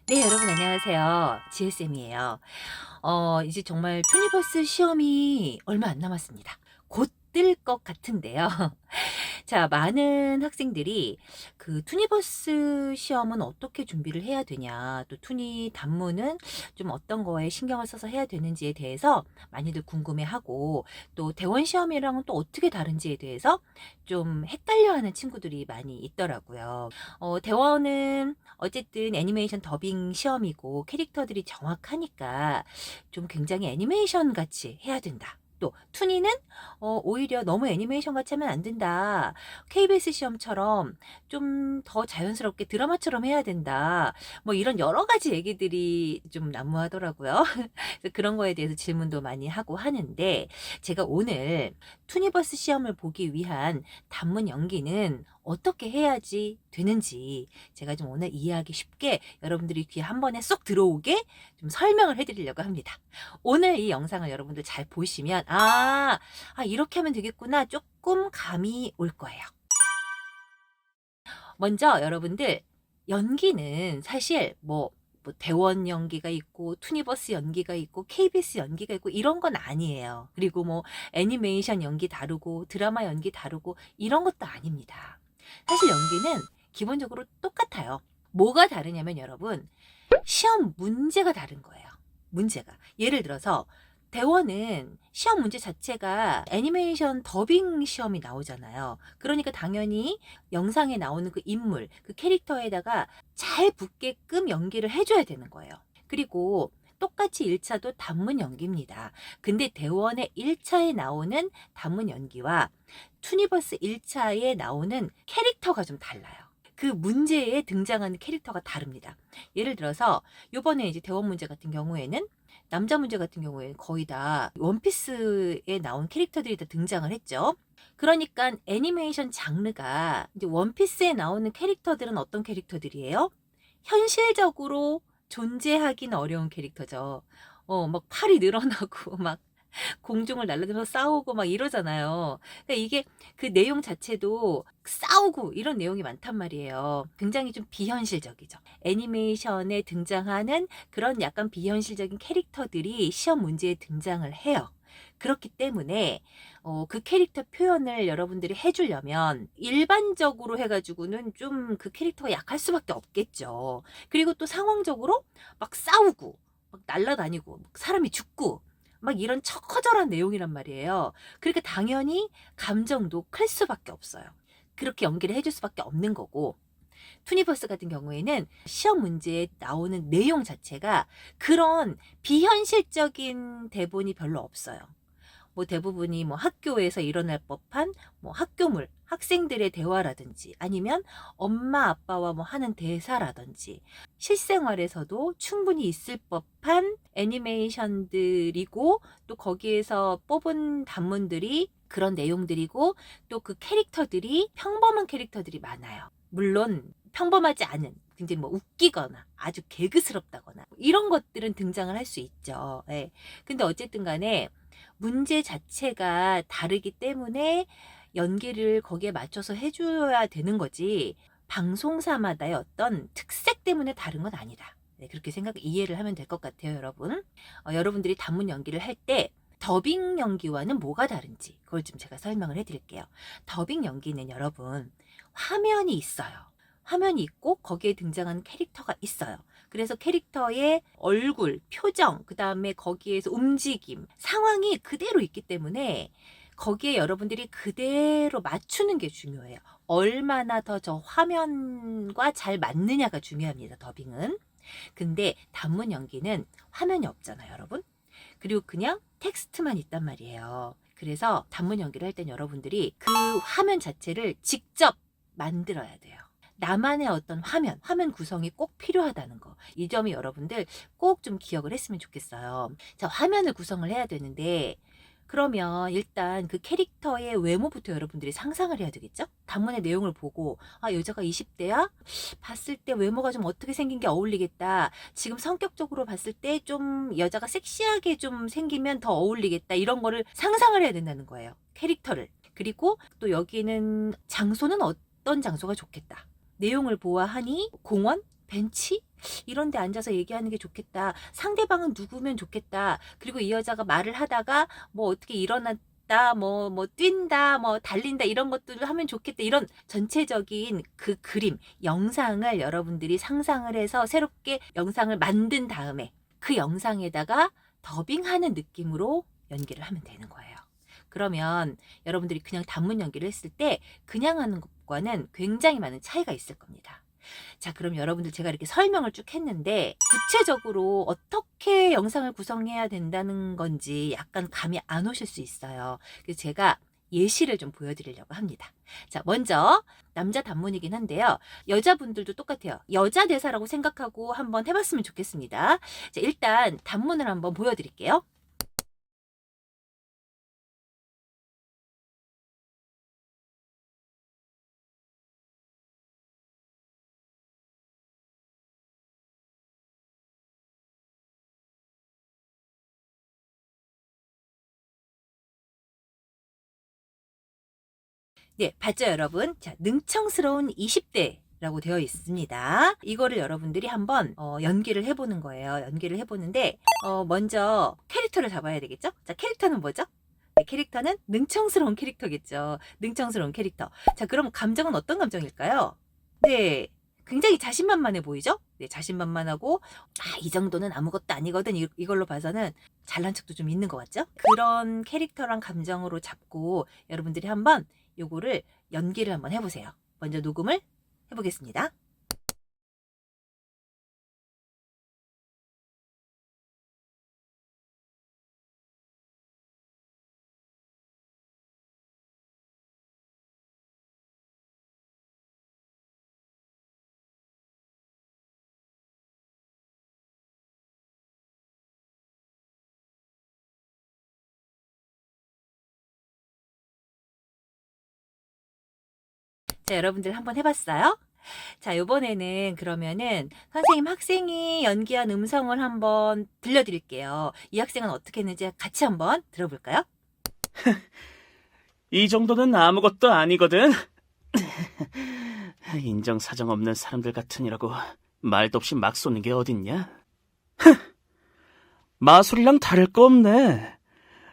네, 여러분 안녕하세요. 지혜쌤이에요. 이제 정말 투니버스 시험이 얼마 안 남았습니다. 곧 뜰 것 같은데요. 자, 많은 학생들이 그 투니버스 시험은 어떻게 준비를 해야 되냐, 또 투니 단문은 좀 어떤 거에 신경을 써서 해야 되는지에 대해서 많이들 궁금해하고, 또 대원 시험이랑은 또 어떻게 다른지에 대해서 좀 헷갈려하는 친구들이 많이 있더라고요. 대원은 어쨌든 애니메이션 더빙 시험이고 캐릭터들이 정확하니까 좀 굉장히 애니메이션 같이 해야 된다. 또 투니는 오히려 너무 애니메이션 같이 하면 안 된다. KBS 시험처럼 좀 더 자연스럽게 드라마처럼 해야 된다. 뭐 이런 여러 가지 얘기들이 좀 난무하더라고요. 그래서 그런 거에 대해서 질문도 많이 하고 하는데, 제가 오늘 투니버스 시험을 보기 위한 단문 연기는 어떻게 해야지 되는지 제가 좀 오늘 이해하기 쉽게 여러분들이 귀에 한 번에 쏙 들어오게 좀 설명을 해드리려고 합니다. 오늘 이 영상을 여러분들 잘 보시면 이렇게 하면 되겠구나 조금 감이 올 거예요. 먼저 여러분들, 연기는 사실 뭐 대원 연기가 있고 투니버스 연기가 있고 KBS 연기가 있고 이런 건 아니에요. 그리고 뭐 애니메이션 연기 다르고 드라마 연기 다르고 이런 것도 아닙니다. 사실 연기는 기본적으로 똑같아요. 뭐가 다르냐면 여러분, 시험 문제가 다른 거예요. 문제가. 예를 들어서 대원은 시험 문제 자체가 애니메이션 더빙 시험이 나오잖아요. 그러니까 당연히 영상에 나오는 그 인물, 그 캐릭터에다가 잘 붙게끔 연기를 해줘야 되는 거예요. 그리고 똑같이 1차도 단문 연기입니다. 근데 대원의 1차에 나오는 단문 연기와 투니버스 1차에 나오는 캐릭터가 좀 달라요. 그 문제에 등장하는 캐릭터가 다릅니다. 예를 들어서 요번에 이제 대원 문제 같은 경우에는, 남자 문제 같은 경우에는 거의 다 원피스에 나온 캐릭터들이 다 등장을 했죠. 그러니까 애니메이션 장르가, 이제 원피스에 나오는 캐릭터들은 어떤 캐릭터들이에요? 현실적으로 존재하기는 어려운 캐릭터죠. 막 팔이 늘어나고 막 공중을 날아다니면서 싸우고 막 이러잖아요. 그러니까 이게 그 내용 자체도 싸우고 이런 내용이 많단 말이에요. 굉장히 좀 비현실적이죠. 애니메이션에 등장하는 그런 약간 비현실적인 캐릭터들이 시험 문제에 등장을 해요. 그렇기 때문에 그 캐릭터 표현을 여러분들이 해주려면 일반적으로 해가지고는 좀 그 캐릭터가 약할 수밖에 없겠죠. 그리고 또 상황적으로 막 싸우고 막 날아다니고 막 사람이 죽고 막 이런 처절한 내용이란 말이에요. 그러니까 당연히 감정도 클 수밖에 없어요. 그렇게 연기를 해줄 수밖에 없는 거고, 투니버스 같은 경우에는 시험 문제에 나오는 내용 자체가 그런 비현실적인 대본이 별로 없어요. 뭐 대부분이 뭐 학교에서 일어날 법한 뭐 학교물, 학생들의 대화라든지 아니면 엄마 아빠와 뭐 하는 대사라든지 실생활에서도 충분히 있을 법한 애니메이션들이고, 또 거기에서 뽑은 단문들이 그런 내용들이고, 또 그 캐릭터들이 평범한 캐릭터들이 많아요. 물론 평범하지 않은, 굉장히 뭐 웃기거나 아주 개그스럽다거나 이런 것들은 등장을 할 수 있죠. 예. 근데 어쨌든 간에 문제 자체가 다르기 때문에 연기를 거기에 맞춰서 해줘야 되는 거지, 방송사마다의 어떤 특색 때문에 다른 건 아니다. 네, 그렇게 이해를 하면 될 것 같아요, 여러분. 여러분들이 단문 연기를 할 때 더빙 연기와는 뭐가 다른지 그걸 좀 제가 설명을 해드릴게요. 더빙 연기는 여러분, 화면이 있어요. 화면이 있고 거기에 등장하는 캐릭터가 있어요. 그래서 캐릭터의 얼굴, 표정, 그 다음에 거기에서 움직임, 상황이 그대로 있기 때문에 거기에 여러분들이 그대로 맞추는 게 중요해요. 얼마나 더 저 화면과 잘 맞느냐가 중요합니다, 더빙은. 근데 단문 연기는 화면이 없잖아요, 여러분. 그리고 그냥 텍스트만 있단 말이에요. 그래서 단문 연기를 할 땐 여러분들이 그 화면 자체를 직접 만들어야 돼요. 나만의 어떤 화면 구성이 꼭 필요하다는 거. 이 점이 여러분들 꼭 좀 기억을 했으면 좋겠어요. 자, 화면을 구성을 해야 되는데, 그러면 일단 그 캐릭터의 외모부터 여러분들이 상상을 해야 되겠죠? 단문의 내용을 보고, 여자가 20대야? 봤을 때 외모가 좀 어떻게 생긴 게 어울리겠다. 지금 성격적으로 봤을 때 좀 여자가 섹시하게 좀 생기면 더 어울리겠다. 이런 거를 상상을 해야 된다는 거예요. 캐릭터를. 그리고 또 여기는 장소는 어떤 장소가 좋겠다. 내용을 보아하니 공원? 벤치? 이런 데 앉아서 얘기하는 게 좋겠다. 상대방은 누구면 좋겠다. 그리고 이 여자가 말을 하다가 뭐 어떻게 일어났다, 뭐 뛴다, 뭐 달린다 이런 것들을 하면 좋겠다. 이런 전체적인 그 그림, 영상을 여러분들이 상상을 해서 새롭게 영상을 만든 다음에 그 영상에다가 더빙하는 느낌으로 연기를 하면 되는 거예요. 그러면 여러분들이 그냥 단문 연기를 했을 때 그냥 하는 것과는 굉장히 많은 차이가 있을 겁니다. 자, 그럼 여러분들 제가 이렇게 설명을 쭉 했는데 구체적으로 어떻게 영상을 구성해야 된다는 건지 약간 감이 안 오실 수 있어요. 그래서 제가 예시를 좀 보여드리려고 합니다. 자, 먼저 남자 단문이긴 한데요. 여자분들도 똑같아요. 여자 대사라고 생각하고 한번 해봤으면 좋겠습니다. 자, 일단 단문을 한번 보여드릴게요. 네, 봤죠, 여러분? 자, 능청스러운 20대. 라고 되어 있습니다. 이거를 여러분들이 한번 연기를 해보는 거예요. 연기를 해보는데 먼저 캐릭터를 잡아야 되겠죠? 자, 캐릭터는 뭐죠? 네, 캐릭터는 능청스러운 캐릭터겠죠. 능청스러운 캐릭터. 자, 그럼 감정은 어떤 감정일까요? 네, 굉장히 자신만만해 보이죠? 네, 자신만만하고 이 정도는 아무것도 아니거든. 이걸로 봐서는 잘난 척도 좀 있는 것 같죠? 그런 캐릭터랑 감정으로 잡고 여러분들이 한번 요거를 연기를 한번 해보세요. 먼저 녹음을 해보겠습니다. 자, 여러분들 한번 해봤어요? 자, 요번에는 그러면은 선생님 학생이 연기한 음성을 한번 들려드릴게요. 이 학생은 어떻게 했는지 같이 한번 들어볼까요? 이 정도는 아무것도 아니거든. 인정사정 없는 사람들 같으니라고 말도 없이 막 쏘는 게 어딨냐? 마술이랑 다를 거 없네.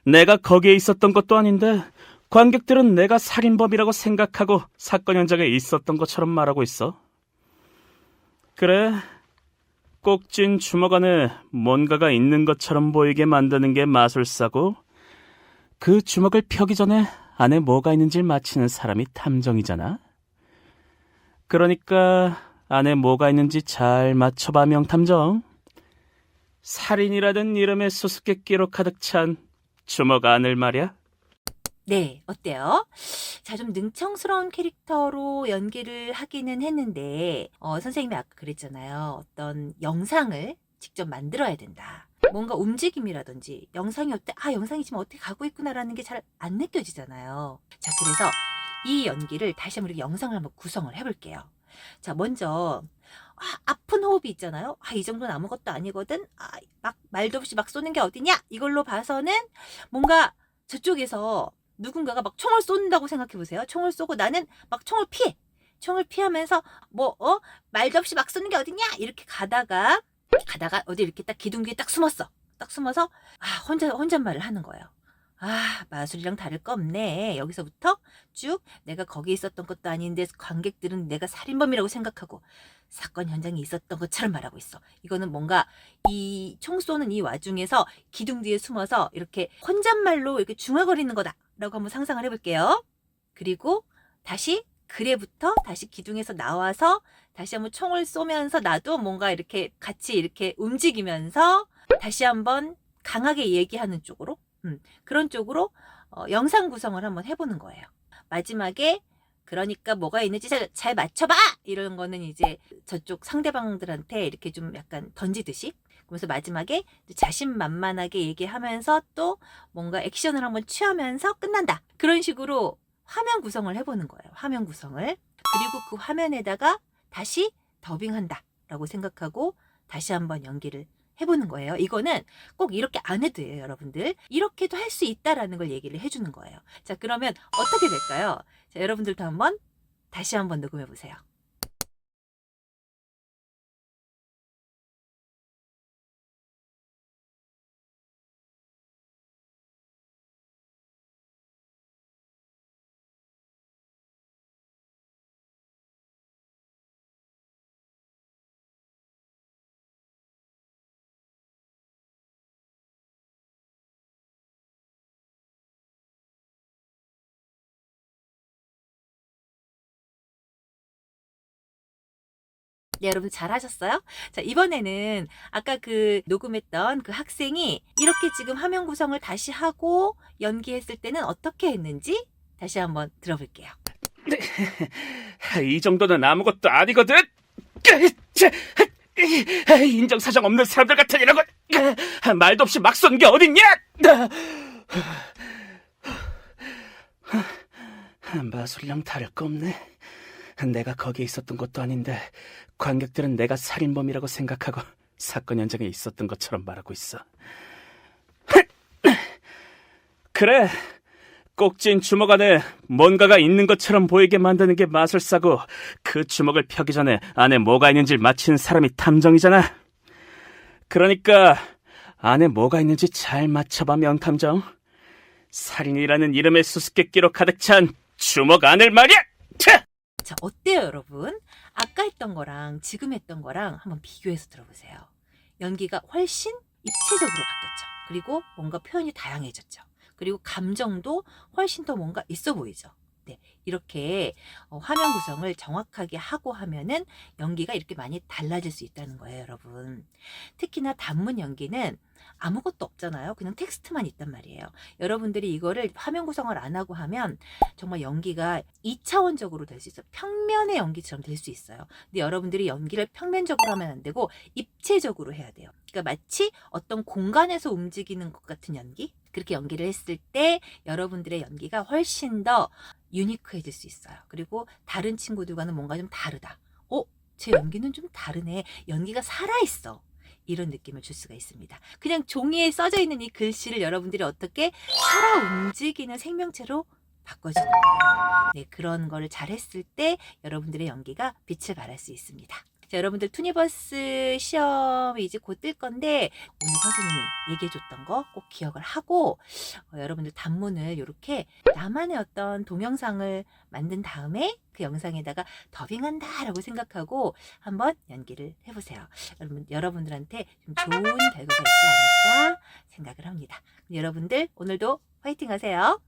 내가 거기에 있었던 것도 아닌데 관객들은 내가 살인범이라고 생각하고 사건 현장에 있었던 것처럼 말하고 있어. 그래, 꼭 쥔 주먹 안에 뭔가가 있는 것처럼 보이게 만드는 게 마술사고, 그 주먹을 펴기 전에 안에 뭐가 있는지 맞히는 사람이 탐정이잖아. 그러니까 안에 뭐가 있는지 잘 맞춰봐, 명탐정. 살인이라는 이름의 수수께끼로 가득 찬 주먹 안을 말이야. 네, 어때요? 자, 좀 능청스러운 캐릭터로 연기를 하기는 했는데, 선생님이 아까 그랬잖아요. 어떤 영상을 직접 만들어야 된다. 뭔가 움직임이라든지, 영상이 어때? 영상이 지금 어떻게 가고 있구나라는 게 잘 안 느껴지잖아요. 자, 그래서 이 연기를 다시 한번 이렇게 영상을 한번 구성을 해볼게요. 자, 먼저, 아픈 호흡이 있잖아요. 이 정도는 아무것도 아니거든. 막, 말도 없이 막 쏘는 게 어디냐? 이걸로 봐서는 뭔가 저쪽에서 누군가가 막 총을 쏜다고 생각해 보세요. 총을 쏘고 나는 막 총을 피해. 총을 피하면서 말도 없이 막 쏘는 게 어디냐? 이렇게 가다가 어디 이렇게 딱 기둥 뒤에 딱 숨었어. 딱 숨어서 혼잣말을 하는 거예요. 마술이랑 다를 거 없네. 여기서부터 쭉 내가 거기 있었던 것도 아닌데 관객들은 내가 살인범이라고 생각하고 사건 현장에 있었던 것처럼 말하고 있어. 이거는 뭔가 이 총 쏘는 이 와중에서 기둥 뒤에 숨어서 이렇게 혼잣말로 이렇게 중얼거리는 거다라고 한번 상상을 해볼게요. 그리고 다시 그래부터 다시 기둥에서 나와서 다시 한번 총을 쏘면서 나도 뭔가 이렇게 같이 이렇게 움직이면서 다시 한번 강하게 얘기하는 쪽으로 그런 쪽으로 영상 구성을 한번 해보는 거예요. 마지막에 그러니까 뭐가 있는지 잘 맞춰봐! 이런 거는 이제 저쪽 상대방들한테 이렇게 좀 약간 던지듯이. 그래서 마지막에 자신만만하게 얘기하면서 또 뭔가 액션을 한번 취하면서 끝난다. 그런 식으로 화면 구성을 해보는 거예요. 화면 구성을. 그리고 그 화면에다가 다시 더빙한다. 라고 생각하고 다시 한번 연기를 해보는 거예요. 이거는 꼭 이렇게 안 해도 돼요, 여러분들. 이렇게도 할 수 있다라는 걸 얘기를 해주는 거예요. 자, 그러면 어떻게 될까요? 자, 여러분들도 한번 다시 한번 녹음해 보세요. 네, 여러분 잘하셨어요? 자, 이번에는 아까 그 녹음했던 그 학생이 이렇게 지금 화면 구성을 다시 하고 연기했을 때는 어떻게 했는지 다시 한번 들어볼게요. 이 정도는 아무것도 아니거든. 인정사정 없는 사람들 같은 이라고 말도 없이 막 쏜 게 어딨냐? 마술랑 다를 거 없네. 내가 거기에 있었던 것도 아닌데 관객들은 내가 살인범이라고 생각하고 사건 현장에 있었던 것처럼 말하고 있어. 그래, 꼭진 주먹 안에 뭔가가 있는 것처럼 보이게 만드는 게 마술사고, 그 주먹을 펴기 전에 안에 뭐가 있는지 맞히는 사람이 탐정이잖아. 그러니까 안에 뭐가 있는지 잘 맞춰봐, 명탐정. 살인이라는 이름의 수수께끼로 가득 찬 주먹 안을 말이야! 자, 어때요, 여러분? 아까 했던 거랑 지금 했던 거랑 한번 비교해서 들어보세요. 연기가 훨씬 입체적으로 바뀌었죠. 그리고 뭔가 표현이 다양해졌죠. 그리고 감정도 훨씬 더 뭔가 있어 보이죠. 네, 이렇게 화면 구성을 정확하게 하고 하면은 연기가 이렇게 많이 달라질 수 있다는 거예요, 여러분. 특히나 단문 연기는 아무것도 없잖아요. 그냥 텍스트만 있단 말이에요. 여러분들이 이거를 화면 구성을 안 하고 하면 정말 연기가 2차원적으로 될 수 있어요. 평면의 연기처럼 될 수 있어요. 근데 여러분들이 연기를 평면적으로 하면 안 되고 입체적으로 해야 돼요. 그러니까 마치 어떤 공간에서 움직이는 것 같은 연기? 그렇게 연기를 했을 때 여러분들의 연기가 훨씬 더 유니크해질 수 있어요. 그리고 다른 친구들과는 뭔가 좀 다르다. 제 연기는 좀 다르네. 연기가 살아있어. 이런 느낌을 줄 수가 있습니다. 그냥 종이에 써져 있는 이 글씨를 여러분들이 어떻게 살아 움직이는 생명체로 바꿔주는 거예요. 네, 그런 거를 잘했을 때 여러분들의 연기가 빛을 발할 수 있습니다. 자, 여러분들 투니버스 시험이 이제 곧 뜰 건데 오늘 선생님이 얘기해줬던 거 꼭 기억을 하고 여러분들 단문을 이렇게 나만의 어떤 동영상을 만든 다음에 그 영상에다가 더빙한다 라고 생각하고 한번 연기를 해보세요. 여러분들한테 좀 좋은 결과가 있지 않을까 생각을 합니다. 여러분들 오늘도 화이팅 하세요.